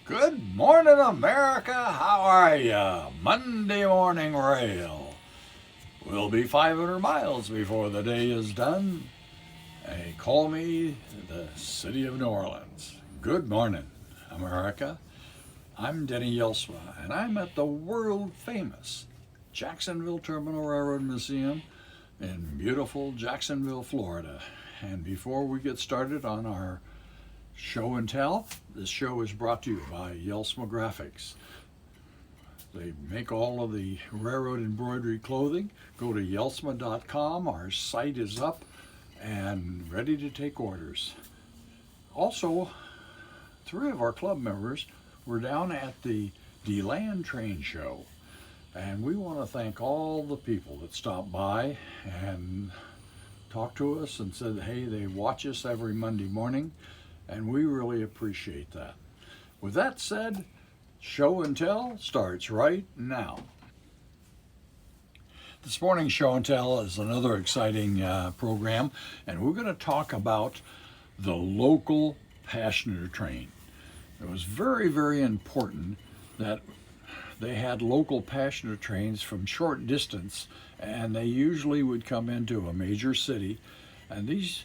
Good morning, America. How are ya? Monday morning rail. We'll be 500 miles before the day is done. They call me the city of New Orleans. Good morning, America. I'm Denny Jelsma, and I'm at the world famous Jacksonville Terminal Railroad Museum in beautiful Jacksonville, Florida. And before we get started on our show and tell, this show is brought to you by Jelsma Graphics. They make all of the railroad embroidery clothing. Go to jelsma.com. Our site is up and ready to take orders. Also, 3 of our club members were down at the DeLand train show, and we want to thank all the people that stopped by and talked to us and said, hey, they watch us every Monday morning, and we really appreciate that. With that said, show and tell starts right now. This morning's show and tell is another exciting program, and we're going to talk about the local passenger train. It was very, very important that they had local passenger trains from short distance, and they usually would come into a major city, and these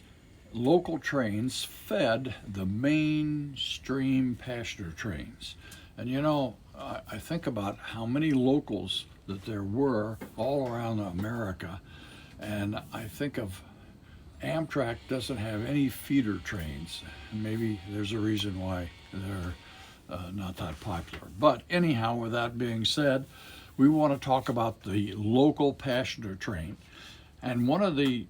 local trains fed the mainstream passenger trains. And you know, I think about how many locals that there were all around America, and I think of Amtrak doesn't have any feeder trains. Maybe there's a reason why they're not that popular. But anyhow, with that being said, we want to talk about the local passenger train. And one of the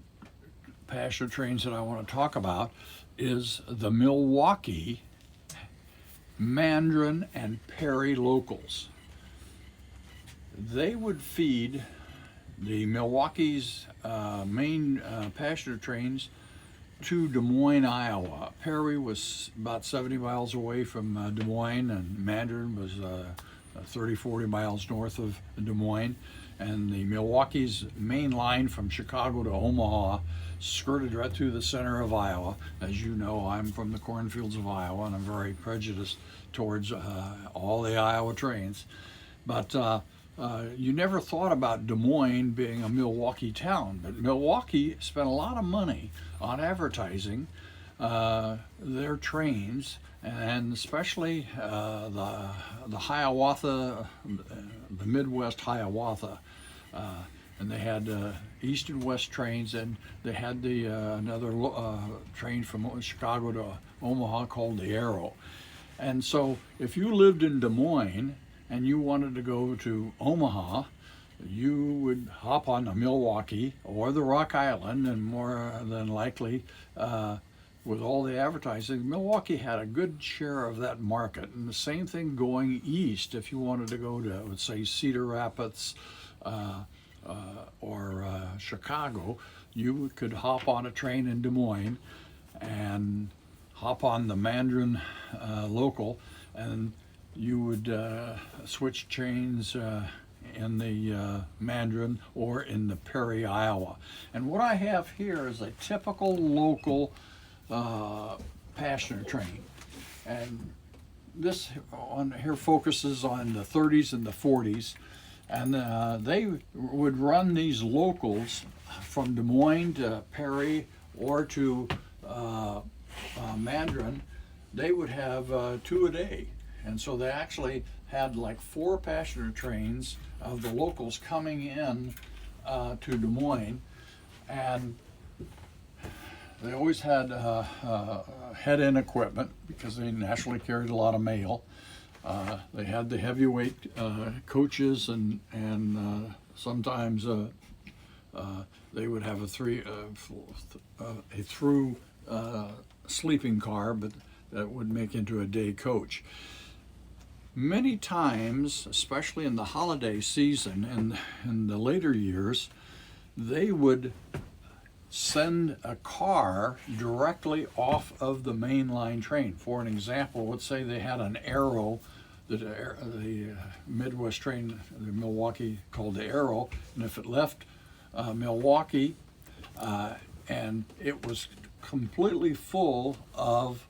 passenger trains that I want to talk about is the Milwaukee, Mandarin, and Perry locals. They would feed the Milwaukee's main passenger trains to Des Moines, Iowa. Perry was about 70 miles away from Des Moines, and Mandarin was 30, 40 miles north of Des Moines. And the Milwaukee's main line from Chicago to Omaha skirted right through the center of Iowa. As you know, I'm from the cornfields of Iowa, and I'm very prejudiced towards all the Iowa trains. But you never thought about Des Moines being a Milwaukee town, but Milwaukee spent a lot of money on advertising their trains, and especially the Hiawatha, the Midwest Hiawatha, and they had east and west trains, and they had the another train from Chicago to Omaha called the Arrow. And so if you lived in Des Moines and you wanted to go to Omaha, you would hop on the Milwaukee or the Rock Island, and more than likely, with all the advertising, Milwaukee had a good share of that market. And the same thing going east, if you wanted to go to, let's say, Cedar Rapids or Chicago, you could hop on a train in Des Moines and hop on the Mandarin local, and you would switch trains in the Mandarin or in the Perry, Iowa. And what I have here is a typical local passenger train, and this on here focuses on the 30s and the 40s, and they would run these locals from Des Moines to Perry or to Mandarin. They would have 2 a day, and so they actually had like 4 passenger trains of the locals coming in to Des Moines, and they always had head-in equipment because they naturally carried a lot of mail. They had the heavyweight coaches, and sometimes they would have a through sleeping car, but that would make into a day coach. Many times, especially in the holiday season and in the later years, they would send a car directly off of the mainline train. For an example, let's say they had an Arrow, the Midwest train, the Milwaukee called the Arrow, and if it left Milwaukee and it was completely full of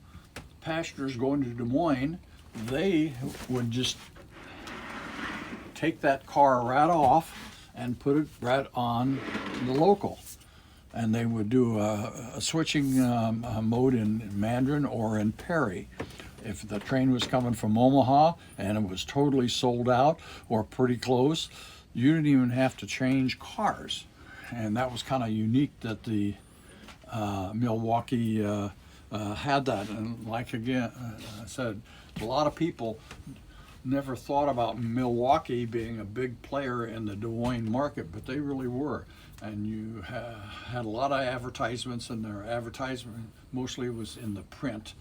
passengers going to Des Moines, they would just take that car right off and put it right on the local. And they would do a switching mode in Mandarin or in Perry. If the train was coming from Omaha and it was totally sold out or pretty close, you didn't even have to change cars. And that was kind of unique that the Milwaukee had that. And like again, I said, a lot of people never thought about Milwaukee being a big player in the Des Moines market, but they really were. And you had a lot of advertisements, and their advertisement mostly was in the print,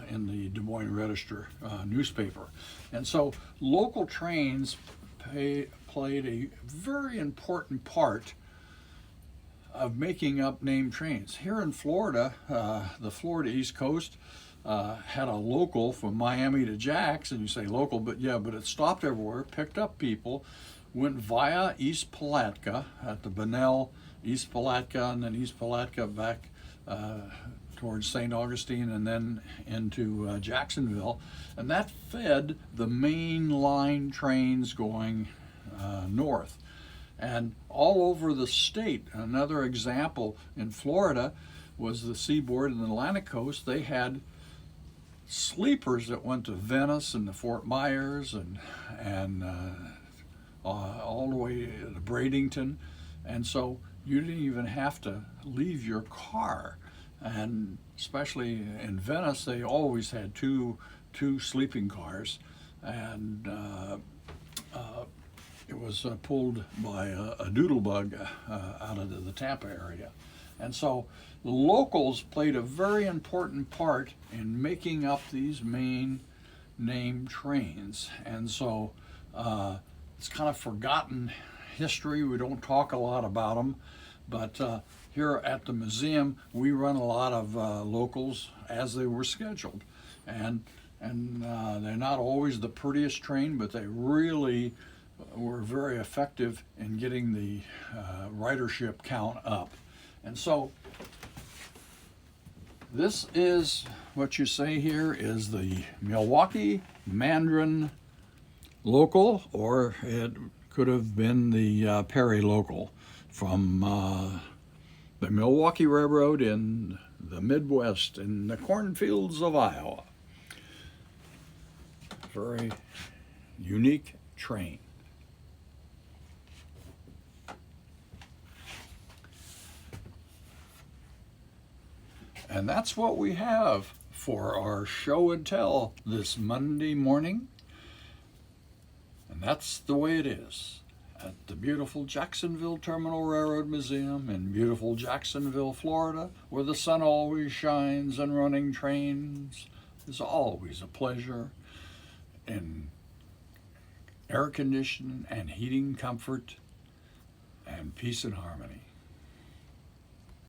in the Des Moines Register newspaper. And so local trains played a very important part of making up named trains. Here in Florida, the Florida East Coast had a local from Miami to Jax, and you say local, but yeah, but it stopped everywhere, picked up people, went via East Palatka at the Bunnell, East Palatka, and then East Palatka back towards St. Augustine, and then into Jacksonville, and that fed the main line trains going north. And all over the state, another example in Florida was the Seaboard and the Atlantic Coast. They had sleepers that went to Venice and to Fort Myers and all the way to Bradenton. And so you didn't even have to leave your car. And especially in Venice, they always had two sleeping cars. And it was pulled by a doodlebug out of the Tampa area. And so the locals played a very important part in making up these main name trains. And so it's kind of forgotten history. We don't talk a lot about them, but here at the museum, we run a lot of locals as they were scheduled. And they're not always the prettiest train, but they really were very effective in getting the ridership count up. And so this is what you say here is the Milwaukee Mandarin local, or it could have been the Perry local from the Milwaukee Railroad in the Midwest in the cornfields of Iowa. Very unique train. And that's what we have for our show and tell this Monday morning. And that's the way it is at the beautiful Jacksonville Terminal Railroad Museum in beautiful Jacksonville, Florida, where the sun always shines and running trains is always a pleasure, in air conditioning and heating comfort and peace and harmony.